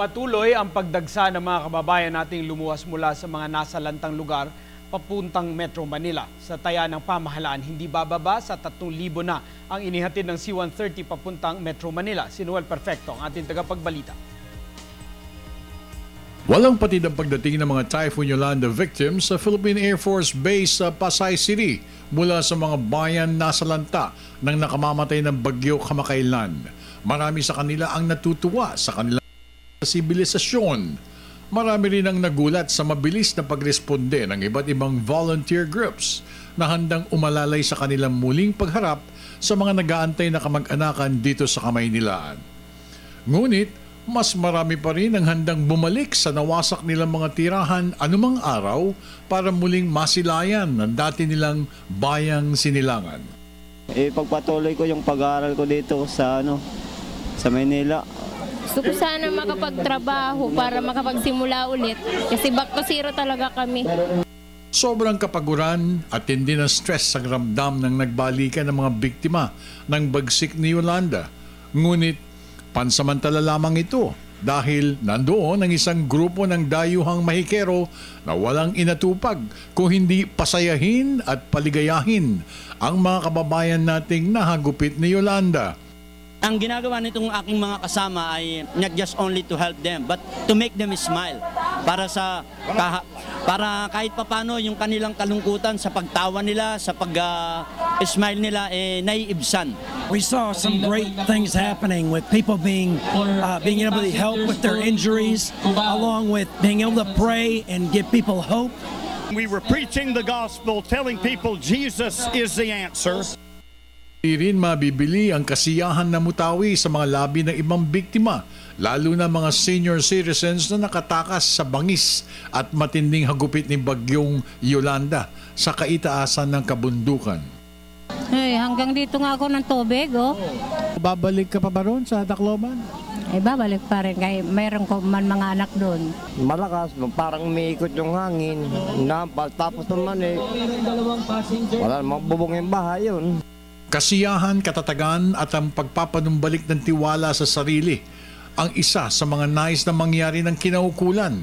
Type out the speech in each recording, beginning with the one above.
Patuloy ang pagdagsa ng mga kababayan nating lumuwas mula sa mga nasalantang lugar papuntang Metro Manila. Sa taya ng pamahalaan, hindi bababa sa 3,000 na ang inihatid ng C-130 papuntang Metro Manila. Si Noel Perfecto, ang ating tagapagbalita. Walang patid ang pagdating ng mga Typhoon Yolanda victims sa Philippine Air Force Base sa Pasay City mula sa mga bayan nasalanta ng nakamamatay ng bagyo kamakailan. Marami sa kanila ang natutuwa sa kanilang sibilisasyon. Marami rin ang nagulat sa mabilis na pagresponde ng iba't ibang volunteer groups na handang umalalay sa kanilang muling pagharap sa mga nag-aantay na kamag-anakan dito sa Kamaynilaan. Ngunit, mas marami pa rin ang handang bumalik sa nawasak nilang mga tirahan anumang araw para muling masilayan ng dati nilang bayang sinilangan. Pagpatuloy ko yung pag-aaral ko dito sa Maynila. Gusto ko sana makapagtrabaho para makapagsimula ulit kasi back to zero talaga kami. Sobrang kapaguran at hindi na stress ang ramdam ng nagbalikan ng mga biktima ng bagsik ni Yolanda. Ngunit pansamantala lamang ito dahil nandoon ang isang grupo ng dayuhang mahikero na walang inatupag kung hindi pasayahin at paligayahin ang mga kababayan nating nahagupit ni Yolanda. Ang ginagawa nitong aking mga kasama ay not just only to help them but to make them smile para kahit papano yung kanilang kalungkutan sa pagtawa nila, sa pag-smile nila naiibsan. We saw some great things happening with people being able to help with their injuries, along with being able to pray and give people hope. We were preaching the gospel, telling people Jesus is the answer. Hindi rin mabibili ang kasiyahan na mutawi sa mga labi ng ibang biktima, lalo na mga senior citizens na nakatakas sa bangis at matinding hagupit ni Bagyong Yolanda sa kaitaasan ng kabundukan. Hanggang dito nga ako ng tubig, oh. Babalik ka pa ba roon sa Tacloban? Babalik pa rin kaya mayroon ko man mga anak doon. Malakas, parang umiikot yung hangin. Tapos naman wala namang bubong yung bahay yun. Kasiyahan, katatagan at ang pagpapanumbalik ng tiwala sa sarili ang isa sa mga nais na mangyari ng kinaukulan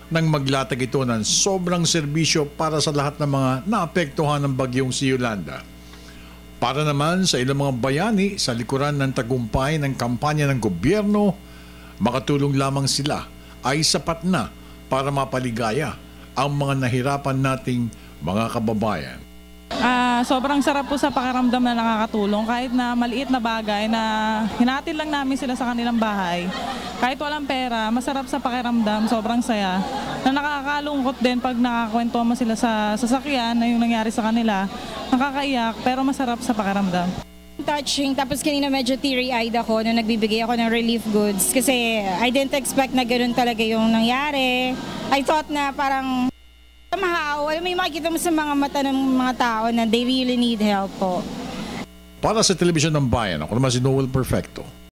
nang maglatag ito ng sobrang serbisyo para sa lahat ng mga naapektuhan ng bagyong si Yolanda. Para naman sa ilang mga bayani sa likuran ng tagumpay ng kampanya ng gobyerno, makatulong lamang sila ay sapat na para mapaligaya ang mga nahirapan nating mga kababayan. Sobrang sarap po sa pakiramdam na nakakatulong kahit na maliit na bagay na hinatid lang namin sila sa kanilang bahay. Kahit walang pera, masarap sa pakiramdam, sobrang saya. Na nakakalungkot din pag nakakwento mo sila sa sasakyan na yung nangyari sa kanila. Nakakaiyak pero masarap sa pakiramdam. Touching, tapos kanina medyo teary-eyed ako nung nagbibigay ako ng relief goods kasi I didn't expect na ganoon talaga yung nangyari. I thought na parang somehow, may makikita mo sa mga mata ng mga tao na they really need help po. Para sa Telebisyon ng Bayan, ako naman si Noel Perfecto.